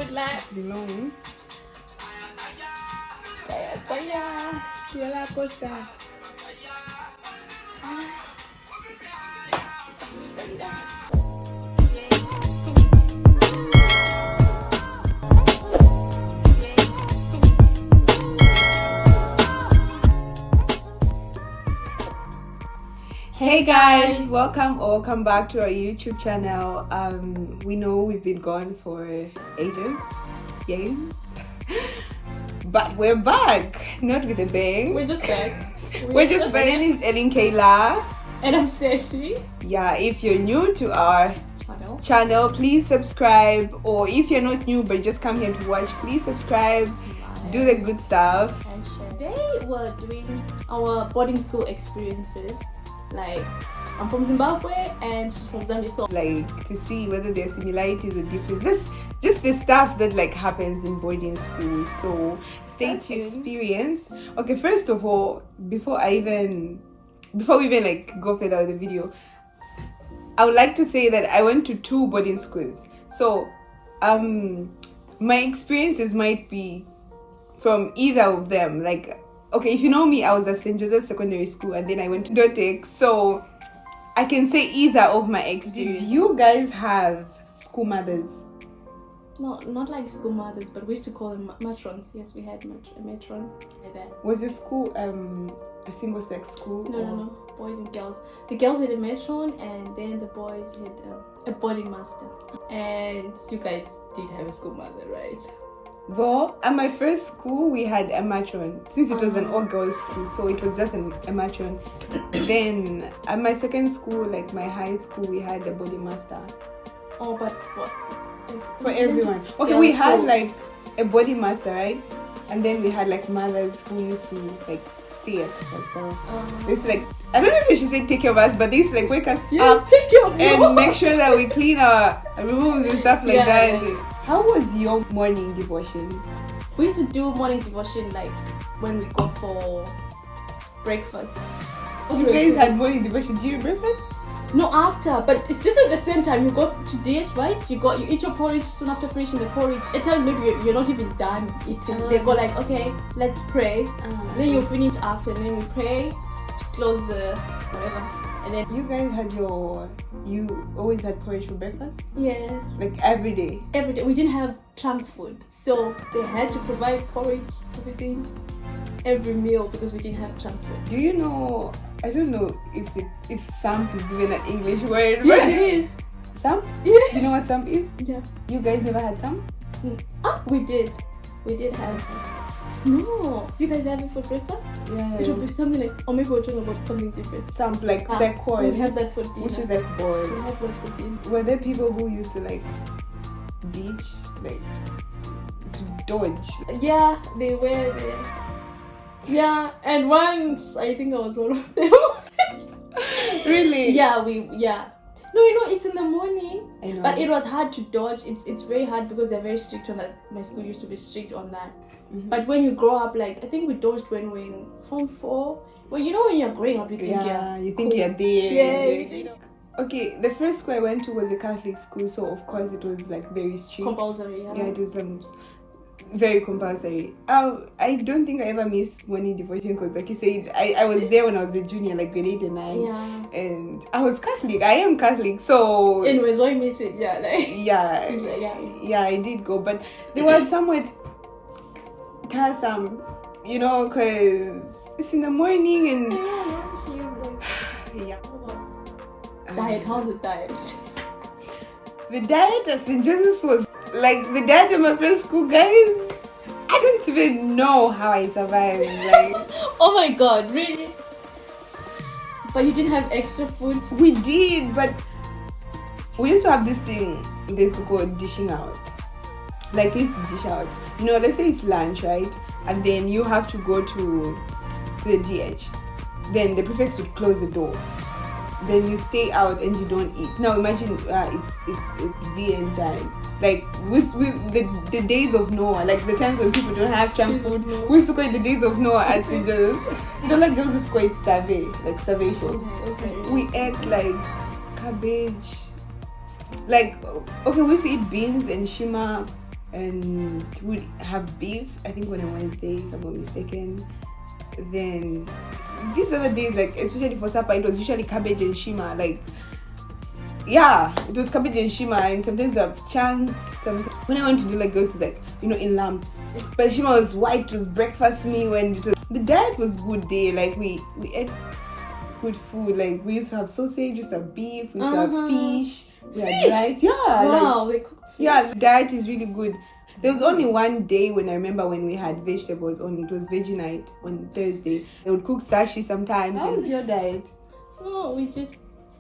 with that. It's been long. Yola Costa. Hey guys, welcome back to our YouTube channel. We know we've been gone for ages, but we're back, not with a bang. We're just back. We're just back. My name is Ellen Kayla. And I'm Sexy. Yeah, if you're new to our channel, please subscribe. Or if you're not new but just come here to watch, please subscribe. Do the good stuff. Today we're doing our boarding school experiences. Like, I'm from Zimbabwe and she's from Zambia, so like to see whether there are similarities or differences. Just the stuff that like happens in boarding school. So stay tuned. Experience. Okay, first of all, before we even like go further with the video, I would like to say that I went to 2 boarding schools. So my experiences might be from either of them. Like, okay, if you know me, I was at St.Joseph secondary school and then I went to Ndotech, so I can say either of my experience. Did you guys have school mothers? No, not like school mothers, but we used to call them matrons. Yes, we had a matron like that. Was your school a single sex school? No, boys and girls. The girls had a matron and then the boys had a boarding master. And you guys did have a school mother, right? Well, at my first school, we had a matron. Since it was an all-girls school, so it was just a matron. Then, at my second school, like my high school, we had a body master. Oh, but for everyone. Okay, we had like a body master, right? And then we had like mothers who used to like stay at us. They used to like, I don't know if I should say take care of us, but they used to like wake us up, take care of and make sure that we clean our rooms and stuff like that. Yeah. How was your morning devotion? We used to do morning devotion like when we go for breakfast. You guys had morning devotion during breakfast? No, after, but it's just at the same time. You go to date, right? You eat your porridge. Soon after finishing the porridge, at times maybe you're not even done eating. They go like, okay, let's pray. Then you finish after, and then we pray to close the whatever. And then you guys had you always had porridge for breakfast? Yes. Like every day? Every day. We didn't have junk food, so they had to provide porridge, everything, every meal, because we didn't have junk food. Do you know? I don't know if samp is even an English word. Yes, it is. Samp? Yes. You know what samp is? Yeah. You guys never had samp? We did. We did have. No, you guys have it for breakfast? Yeah. It would be something like, or maybe we're talking about something different. Samp, like corn. We have that for dinner. Which is like boiled. We have that for dinner. Were there people who used to like ditch, like to dodge? Yeah, they were there. Yeah, and once I think I was one of them. Really? Yeah, No, it's in the morning. I know. But it was hard to dodge. It's very hard because they're very strict on that. My school used to be strict on that. Mm-hmm. But when you grow up, like I think we dodged when we were in Form 4. Well, you know when you're growing up, you think you think cool. you're there. Yeah. Okay, the first school I went to was a Catholic school, so of course it was like very strict. Compulsory, yeah. Yeah, it was very compulsory. I don't think I ever missed morning devotion because, like you said, I was there when I was a junior, like grade 8 and 9. Yeah. And I was Catholic. I am Catholic, so. Anyways, why miss it? Yeah, like. Yeah. Yeah, I did go, but there was somewhat tiresome, you know, because it's in the morning and. Yeah. Diet. How's the diet? The diet at St. Joseph's was like the diet at my first school, guys. I don't even know how I survived. Like, oh my god, really? But you didn't have extra food? We did, but we used to have this thing they used to call dishing out. Like, we used to dish out. You know, let's say it's lunch, right? And then you have to go to the DH. Then the prefects would close the door. Then you stay out and you don't eat. Now imagine it's the end time. Like with the days of Noah, like the times when people don't have junk food. We used to call it the days of Noah at St. Joseph. You know, like those is quite starvation. Okay. We ate like cabbage. Like, okay, we used to eat beans and shima and we'd have beef, I think on a Wednesday, if I'm not mistaken. Then these other days, like especially for supper, it was usually cabbage and shima. Like, yeah, it was cabbage and shima, and sometimes we have chunks. When I went to do like girls, like, you know, in lumps. But shima was white. It was breakfast meal, and the diet was good there. Like we ate good food. Like we used to have sausage, we used to have beef, we used to have fish, we had rice. Yeah, wow, like, yeah, the diet is really good. There was only one day when I remember when we had vegetables only. It was veggie night on Thursday. They would cook sashi sometimes. How was your diet? No, we just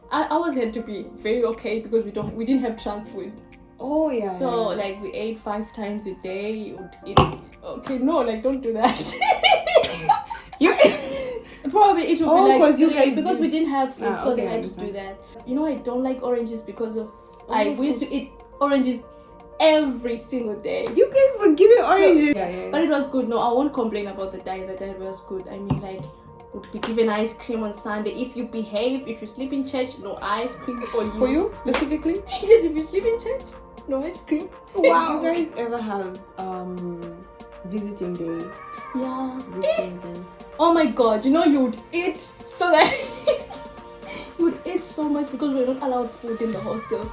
ours had to be very okay because we didn't have junk food. Oh yeah. So like we ate 5 times a day. You would eat. Okay, no, like don't do that. You probably it would be like you guys because we didn't have food, so okay, they had to do that. You know, I don't like oranges because of we used to eat oranges every single day. You guys were giving oranges. So, but it was good. No, I won't complain about the diet. The diet was good. I mean, like, would be given ice cream on Sunday if you behave. If you sleep in church, no ice cream for you. For you specifically? Yes, if you sleep in church, no ice cream. Wow. Do you guys ever have visiting day? Yeah. Visiting day. Oh my God! You know, you would eat so that. You would eat so much because we're not allowed food in the hostel.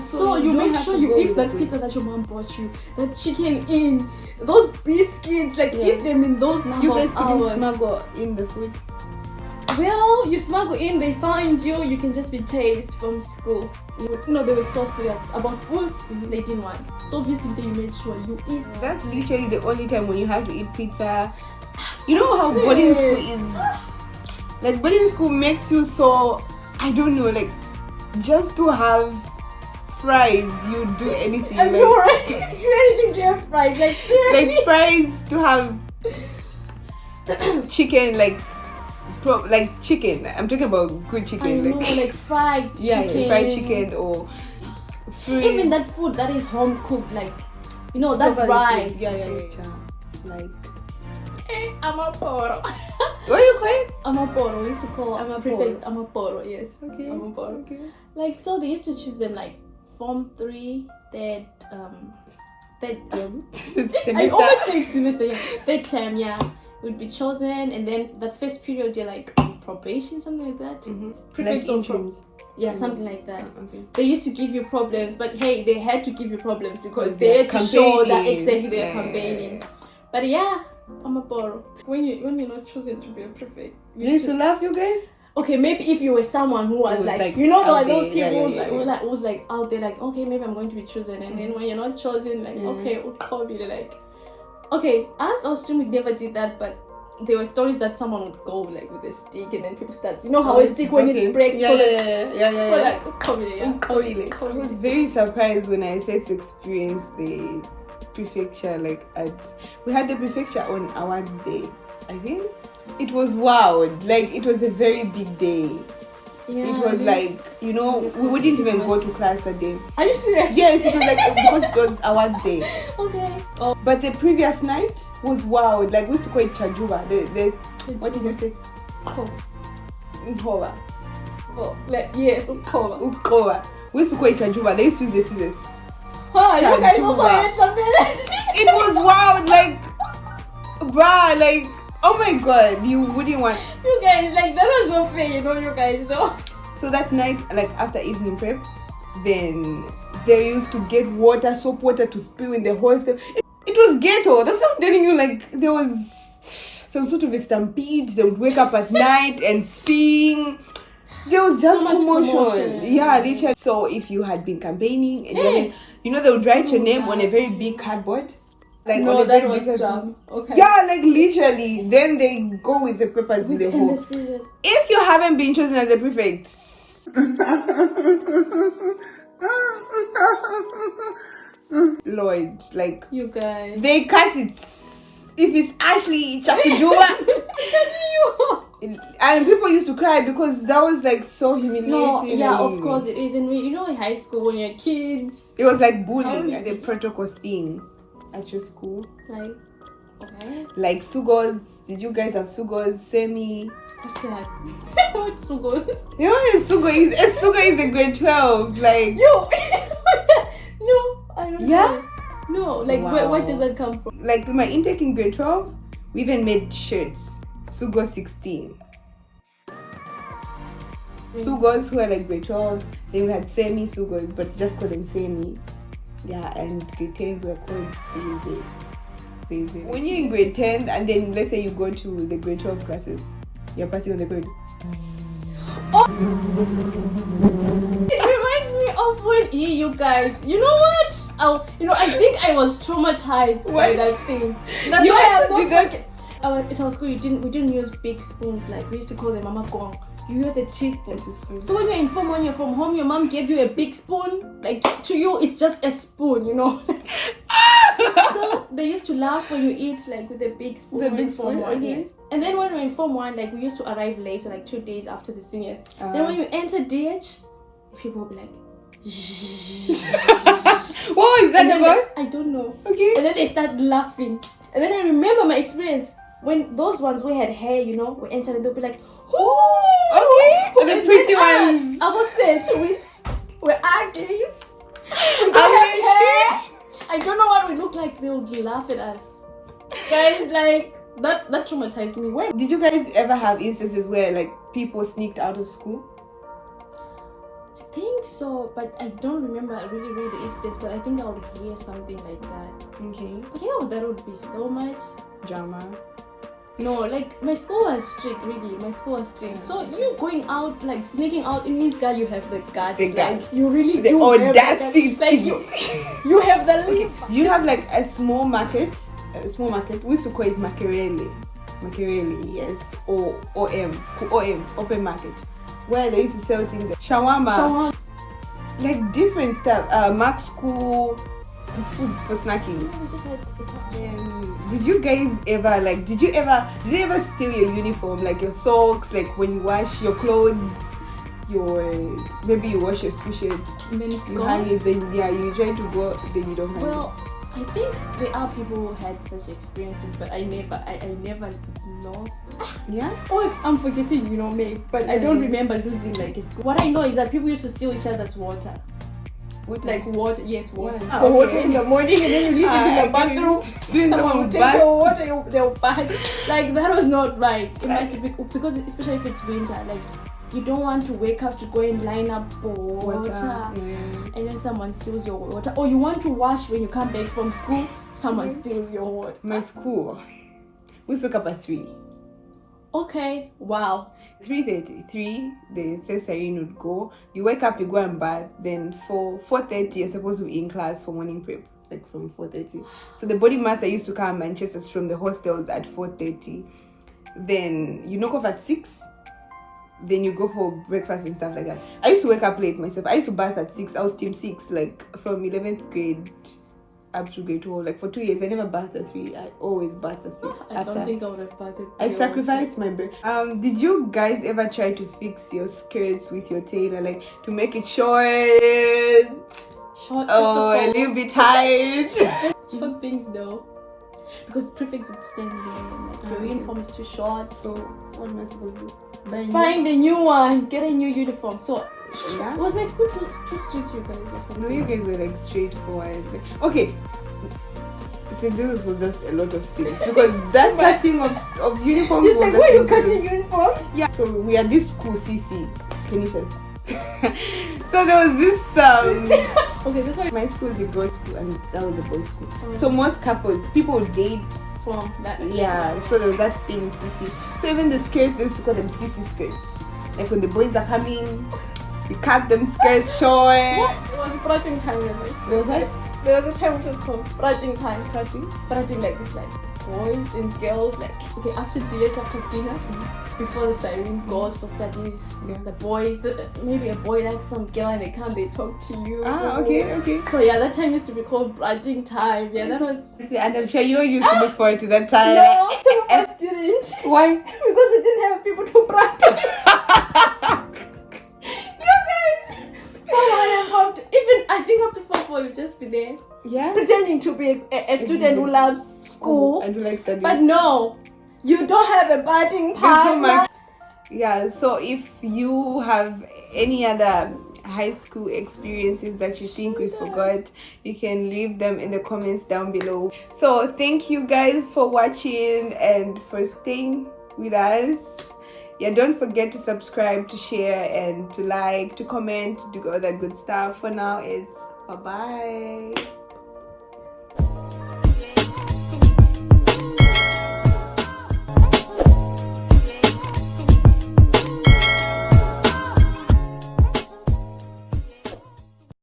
So you make sure you eat that pizza that your mom brought you, that chicken in, those biscuits, like eat them in those number You guys of hours. couldn't smuggle in the food? Well, you smuggle in, they find you, you can just be chased from school. They were so serious about food, they didn't want. So obviously you made sure you eat. That's literally the only time when you have to eat pizza. You know how boarding school is? Like boarding school makes you so, I don't know, like just to have fries, you do anything. I know, right? You anything to have fries, like seriously. Like fries to have chicken, like chicken. I'm talking about good chicken. I know, like fried chicken. Yeah, fried chicken or fruit. Even that food that is home cooked, like, you know, that rice. Yeah. Like, I'm a poro. what are you calling? I'm a poro. We used to call prefects. I'm a poro. Yes. Okay. I'm a poro. Okay. Like, so they used to choose them like Form 3, third I always say semester. Yeah, third term. Yeah, would be chosen, and then that first period you're like on probation, something like that. Prefects like or interims. Yeah, something like that. Okay. They used to give you problems, but hey, they had to give you problems because they had to show that exactly they are campaigning. But yeah, I'm a poro. When you're not chosen to be a prefect, You used to laugh, you guys? Okay, maybe if you were someone who was like you know, like those people who's like out there, like, okay, maybe I'm going to be chosen, and then when you're not chosen, like, okay, probably like, okay, us Austrian, we never did that, but there were stories that someone would go like with a stick, and then people start, you know how a stick when it breaks, yeah. So like, I was very surprised when I first experienced the prefecture. Like we had the prefecture on awards day, I think. It was wild. Like it was a very big day. Yeah, it was like, you know, we wouldn't even go to class that day. Are you serious? Yes, it was like because it was awards day. Okay. But the previous night was wild. Like we used to call it Chajuba. The what did you say? Ukova. Yes, Ukova. We used to call it Chajuba. They used to use the scissors. You guys also had something. It was wild, like, bruh, like, oh my god, you wouldn't want. You guys, like, that was not fair, you know, you guys, though. So that night, like, after evening prep, then they used to get water, soap water to spill in the hostel. It was ghetto. That's what I'm telling you. Like, there was some sort of a stampede. They would wake up at night and sing. There was just so commotion. Yeah, literally. So if you had been campaigning and you know, they would write your name on a very big cardboard. Like no, that was jam. Okay. Yeah, like literally. Then they go with the papers in the hole. If you haven't been chosen as a prefect, Lord, like you guys, they cut it. If it's Ashley Chakujua, and people used to cry because that was like so humiliating. No, yeah, of course it is. And you know, in high school when you're kids, it was like bullying, the protocol thing at your school. Like, okay, like sugos. Did you guys have sugos? Semi. What's that? What's sugos? You know what a sugo is? A sugo is a grade 12. Like yo. No, I don't know. No, like where does that come from? Like my intake in grade 12, we even made shirts. Sugo 16. Sugos who are like grade 12s. Then we had semi Sugos, but just call them semi. Yeah, and grade 10s were called CZ. When you're in grade 10 and then let's say you go to the grade 12 classes, you're passing on the grade. Oh. It reminds me of when you guys, you know what? I think I was traumatized by that thing. That's why I'm not at our school we didn't use big spoons, like we used to call them mama gong. You use a teaspoon. So when you're from home, your mom gave you a big spoon. Like to you, it's just a spoon, you know. So they used to laugh when you eat like with a big spoon. The big spoon, okay. Yes. And then when we were in Form 1, like we used to arrive later, like 2 days after the seniors. Then when you enter DH, people will be like, what was that about? I don't know. Okay. And then they start laughing. And then I remember my experience when those ones we had hair, you know, we entered and they'll be like, oh, okay. The pretty ones. I was said we're ugly. I don't know what we look like. They would laugh at us. Guys, like that traumatized me. Where did you guys ever have instances where like people sneaked out of school? I think so, but I don't remember really the incidents, but I think I would hear something like that. Okay. But yeah, that would be so much drama. No, like my school was strict, really. My school was strict. So you going out, like sneaking out, it means that you have the guts. Like you really the do audacity. Like you have the leap. Do you have like a small market? We used to call it Makerele, yes, or OM, open market, where they used to sell things like shawarma, like different stuff. Max school, foods for snacking. Did you guys ever did you ever steal your uniform, like your socks, like when you wash your clothes, maybe you wash your school shirt and then it's you gone? hang it, then you try to go, then you don't hang it. I think there are people who had such experiences, but I never lost. Yeah? Or if I'm forgetting, maybe, but I don't remember losing like a school. What I know is that people used to steal each other's water. Like water, yes, water. For water in the morning, and then you leave it in the bathroom. Someone will take your water, they'll bath. Like that was not right. It might be because especially if it's winter, like you don't want to wake up to go and line up for water. And then someone steals your water. Or you want to wash when you come back from school, someone steals your water. My school, we used to wake up at 3. Okay, wow. 3:33, the first siren would go. You wake up, you go and bath. Then for 4:30, you're supposed to be in class for morning prep, like from 4:30. So the body master used to come and chase us from the hostels at 4:30. Then you knock off at 6. Then you go for breakfast and stuff like that. I used to wake up late myself. I used to bath at 6. I was team 6, like from 11th grade up to grade 12. Like for 2 years, I never bathed at 3. I always bathed at 6. I don't think I would have bathed. I sacrificed my break. Did you guys ever try to fix your skirts with your tailor, like to make it short? Short. Oh, a little bit tight. Short things though, because prefects would stand there and like your uniform is too short. So what am I supposed to do? Find a new one. Get a new uniform. So yeah. Was my school too strict, you guys? No, you guys were like straightforward. Okay. St.Joseph was just a lot of things because that cutting of uniforms was like, why are you cutting uniforms? Yeah. So we had this school CC, Canisius. So there was this okay, that's why my school is a girls' school and that was a boys' school. So most couples, people would date from that. Yeah, so there was that thing CC. So even the skirts, they used to call them CC skirts. Like when the boys are coming, you cut them skirts short. What? It was prating time in my school. There was a time which was called prating time. Prating like this, like boys and girls, like okay, after DH, after dinner, before the siren goes for studies, the boys, maybe a boy likes some girl and they come, they talk to you. Okay. So yeah, that time used to be called prating time. Yeah, that was. And I'm sure you used to look forward to that time. No, some of us didn't. Why? Because we didn't have people to practice. Even I think up to 4 you just be there, pretending to be a student who loves school and who likes studying. But no, you don't have a batting partner. Yeah. So if you have any other high school experiences that you think we forgot, you can leave them in the comments down below. So thank you guys for watching and for staying with us. Yeah, don't forget to subscribe, to share, and to like, to comment, to do all that good stuff. For now, it's bye-bye.